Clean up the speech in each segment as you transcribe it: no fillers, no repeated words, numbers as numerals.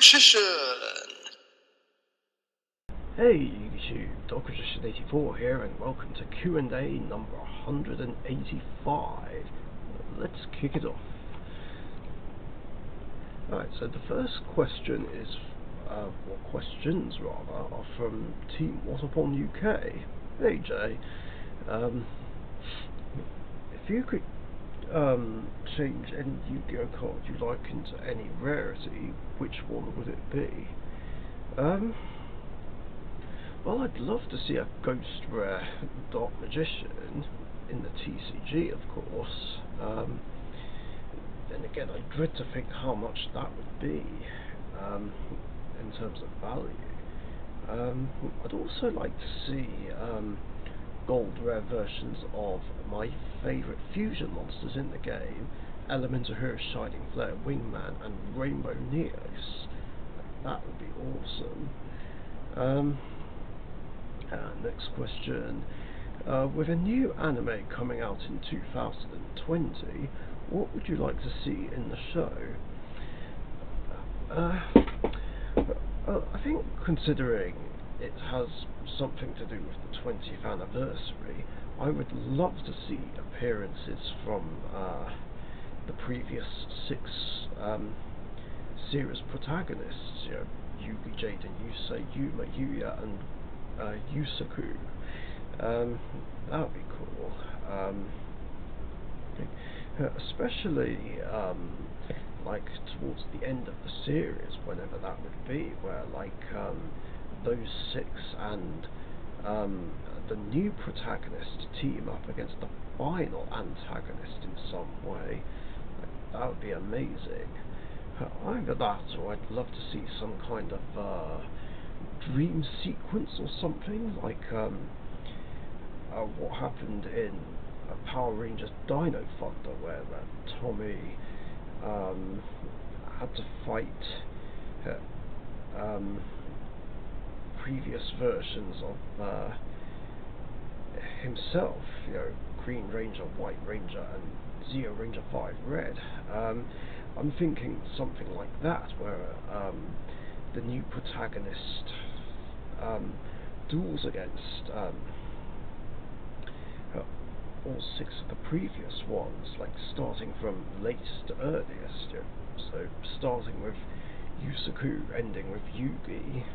Richician! Hey YouTube, Richician84 here, and welcome to Q&A number 185. Let's kick it off. Alright, so the first question is, or questions rather, are from Team What Upon UK. Hey Jay, if you could change any Yu-Gi-Oh card you like into any rarity, which one would it be? Well, I'd love to see a Ghost Rare Dark Magician in the TCG, of course. And again, I dread to think how much that would be in terms of value. I'd also like to see gold rare versions of my favourite fusion monsters in the game, Elemental Hero Shining Flare, Wingman, and Rainbow Neos. That would be awesome. Next question. With a new anime coming out in 2020, what would you like to see in the show? I think, considering it has something to do with the 20th anniversary, I would love to see appearances from the previous 6 series protagonists, you know, Yugi, Jaden, Yusei, Yuma, Yuya, and Yusaku. That would be cool. Especially like towards the end of the series, whenever that would be, where like those 6 and the new protagonist team up against the final antagonist in some way. That would be amazing. Either that, or I'd love to see some kind of dream sequence or something, like what happened in Power Rangers Dino Thunder, where Tommy had to fight previous versions of himself, you know, Green Ranger, White Ranger, and Zeo Ranger 5 Red. I'm thinking something like that, where the new protagonist duels against all 6 of the previous ones, like starting from latest to earliest. You know, so starting with Yusaku, ending with Yugi.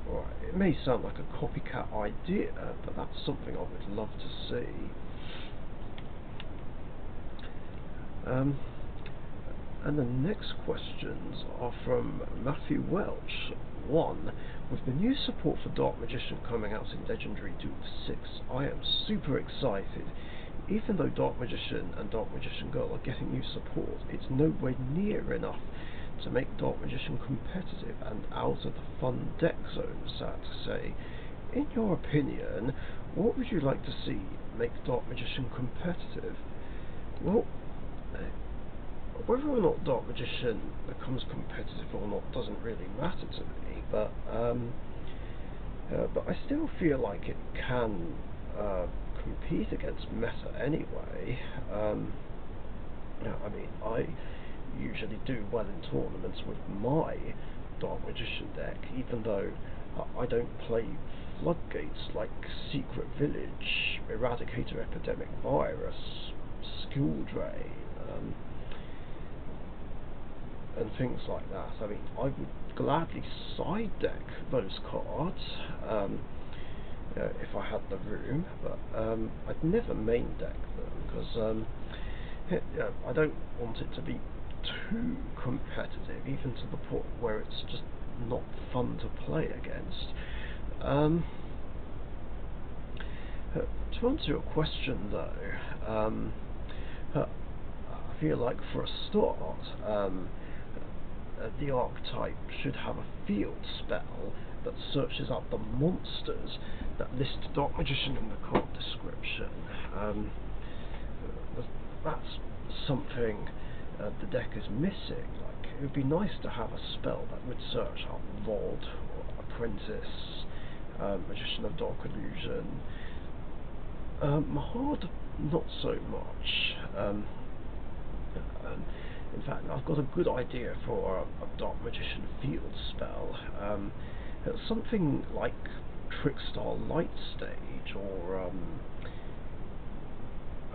Well, it may sound like a copycat idea, but that's something I would love to see. And the next questions are from Matthew Welch. 1. With the new support for Dark Magician coming out in Legendary Duel 6, I am super excited. Even though Dark Magician and Dark Magician Girl are getting new support, it's nowhere near enough to make Dark Magician competitive and out of the fun deck zone, sad to say. In your opinion, what would you like to see make Dark Magician competitive? Well, whether or not Dark Magician becomes competitive or not doesn't really matter to me, but I still feel like it can compete against meta anyway. I mean, I usually do well in tournaments with my Dark Magician deck, even though I don't play Floodgates like Secret Village, Eradicator Epidemic Virus, Skill Drain, and things like that. I mean, I would gladly side deck those cards if I had the room, but I'd never main deck them, because I don't want it to be too competitive, even to the point where it's just not fun to play against. To answer your question though, I feel like for a start, the archetype should have a field spell that searches out the monsters that list Dark Magician in the card description. That's something the deck is missing. Like, it would be nice to have a spell that would search out Vod, or Apprentice, Magician of Dark Illusion. Mahard, not so much. In fact, I've got a good idea for a Dark Magician field spell. It's something like Trickstar Light Stage, or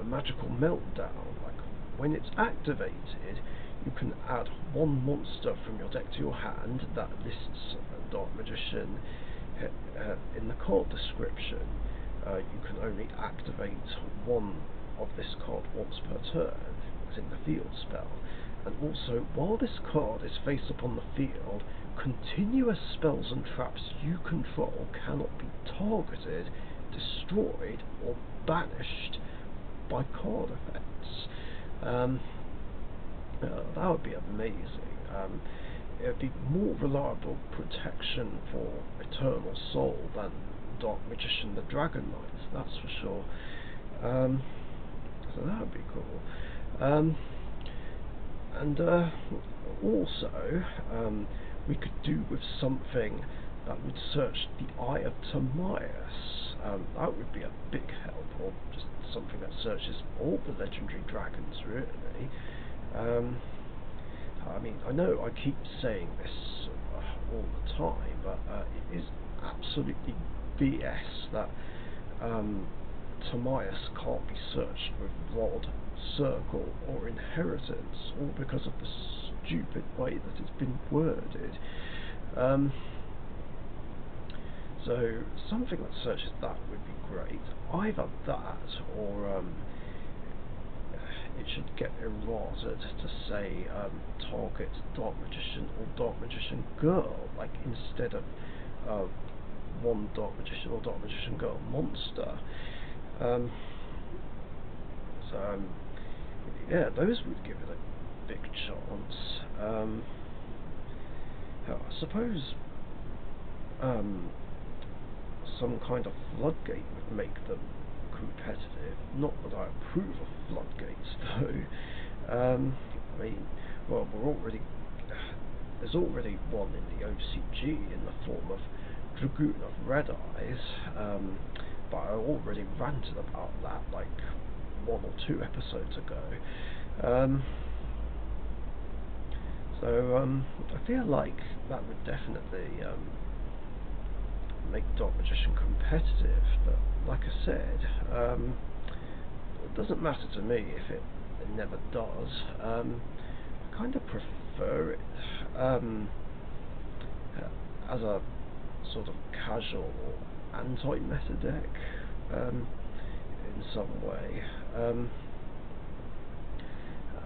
a Magical Meltdown. Like, when it's activated, you can add one monster from your deck to your hand that lists a Dark Magician in the card description. You can only activate one of this card once per turn, as in the field spell. And also, while this card is face up on the field, continuous spells and traps you control cannot be targeted, destroyed, or banished by card effects. That would be amazing. It would be more reliable protection for Eternal Soul than Dark Magician the Dragon Knight, that's for sure. So that would be cool. And also, we could do with something that would search the Eye of Timaeus. That would be a big help, or just something that searches all the legendary dragons, really. I mean, I know I keep saying this all the time, but it is absolutely BS that Timaeus can't be searched with Rod, Circle, or Inheritance, all because of the stupid way that it's been worded. So something that searches that would be great. Either that, or it should get errated to say target Dark Magician or Dark Magician Girl, like instead of one Dark Magician or Dark Magician Girl monster. So yeah, those would give it a big chance. I suppose some kind of floodgate would make them competitive. Not that I approve of floodgates, though. I mean, well, there's already one in the OCG in the form of Dragoon of Red Eyes, but I already ranted about that like 1 or 2 episodes ago. So I feel like that would definitely make Dark Magician competitive, but like I said, it doesn't matter to me if it never does. I kind of prefer it as a sort of casual anti-meta deck in some way,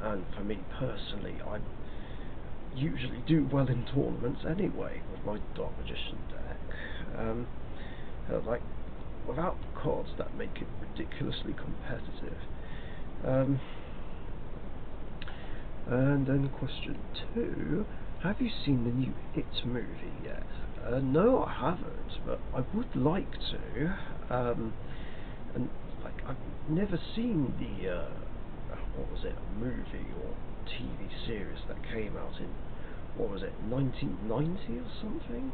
and for me personally, I usually do well in tournaments anyway with my Dark Magician deck. Like, without cards that make it ridiculously competitive. And then question 2, have you seen the new It movie yet? No, I haven't, but I would like to. And like, I've never seen the what was it, a movie or TV series that came out in, what was it, 1990 or something?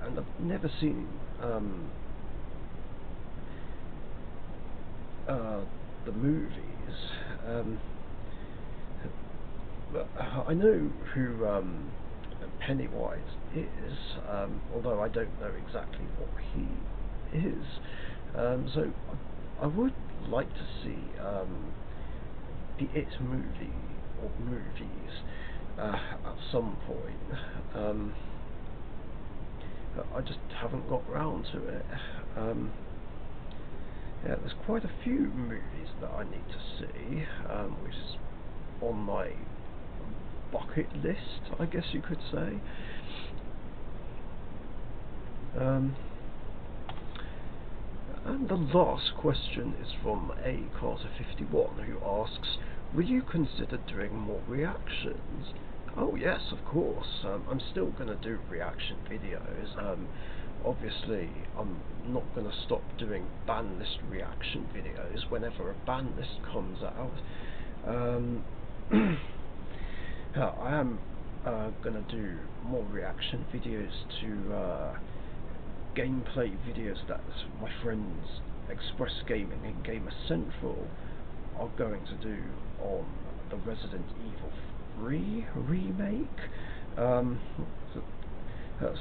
And I've never seen the movies. But I know who Pennywise is, although I don't know exactly what he is. So I would like to see the It movie or movies at some point. I just haven't got round to it. Yeah, there's quite a few movies that I need to see, which is on my bucket list, I guess you could say. And the last question is from A Carter 51, who asks, will you consider doing more reactions? Oh yes, of course. I'm still going to do reaction videos. Obviously, I'm not going to stop doing ban list reaction videos whenever a ban list comes out. I am going to do more reaction videos to gameplay videos that my friends Express Gaming and Gamer Central are going to do on the Resident Evil remake.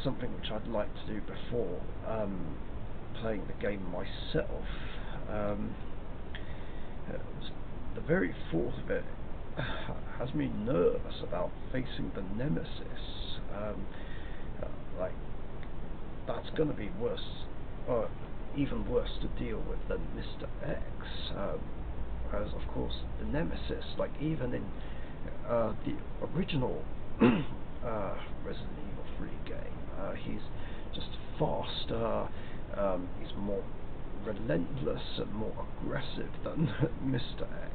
Something which I'd like to do before playing the game myself. The very thought of it has me nervous about facing the nemesis. Like, that's going to be worse, or even worse to deal with than Mr. X. As of course the nemesis, like even in the original Resident Evil 3 game, he's just faster, he's more relentless and more aggressive than Mr. X.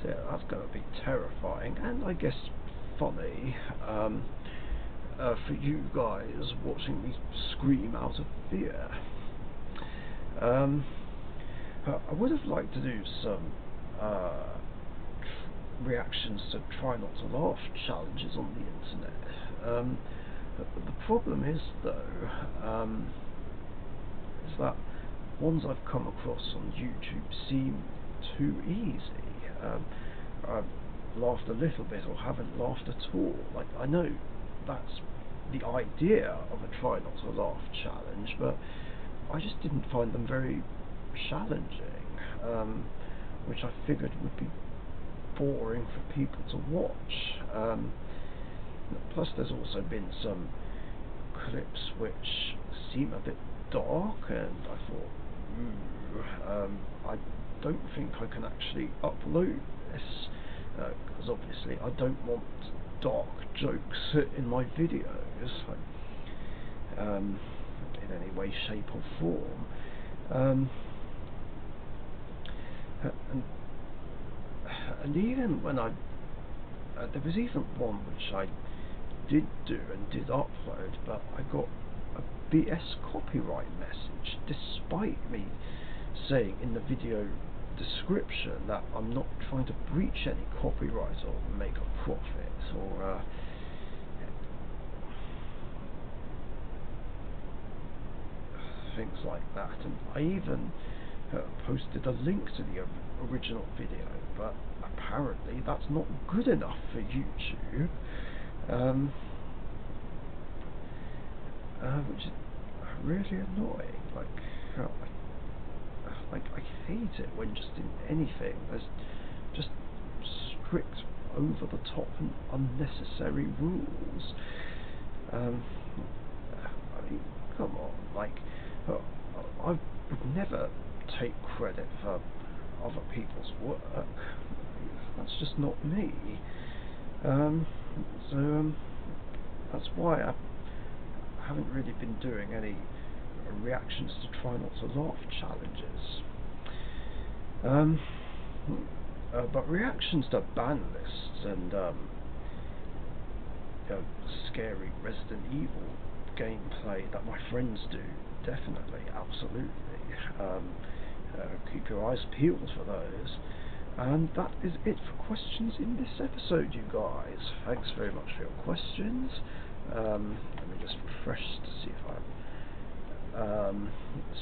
So yeah, that's going to be terrifying, and I guess funny for you guys watching me scream out of fear. I would have liked to do some reactions to try not to laugh challenges on the internet. The problem is though, is that ones I've come across on YouTube seem too easy. I've laughed a little bit or haven't laughed at all. Like, I know that's the idea of a try not to laugh challenge, but I just didn't find them very challenging, which I figured would be boring for people to watch. Plus there's also been some clips which seem a bit dark, and I thought, I don't think I can actually upload this, because obviously I don't want dark jokes in my videos, in any way, shape or form. And even when there was even one which I did do and did upload, but I got a BS copyright message, despite me saying in the video description that I'm not trying to breach any copyright or make a profit or things like that. And I even posted a link to the original video, but apparently that's not good enough for YouTube, which is really annoying. Like, I hate it when just in anything there's just strict, over the top and unnecessary rules. I mean, come on, like, I would never take credit for other people's work. That's just not me. So that's why I haven't really been doing any reactions to try not to laugh challenges. But reactions to ban lists and scary Resident Evil gameplay that my friends do, definitely, absolutely. Keep your eyes peeled for those. And that is it for questions in this episode, you guys. Thanks very much for your questions. Let me just refresh to see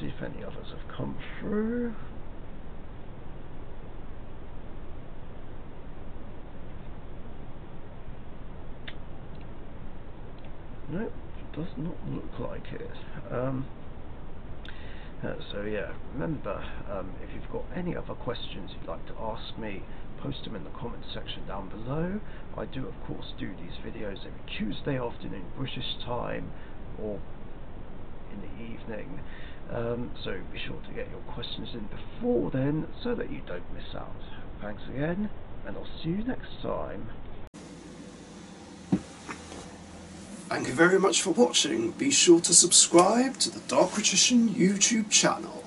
if any others have come through. Nope, does not look like it. So yeah, remember, if you've got any other questions you'd like to ask me, post them in the comments section down below. I do of course do these videos every Tuesday afternoon British time, or in the evening, so be sure to get your questions in before then so that you don't miss out. Thanks again, and I'll see you next time. Thank you very much for watching. Be sure to subscribe to the Richician YouTube channel.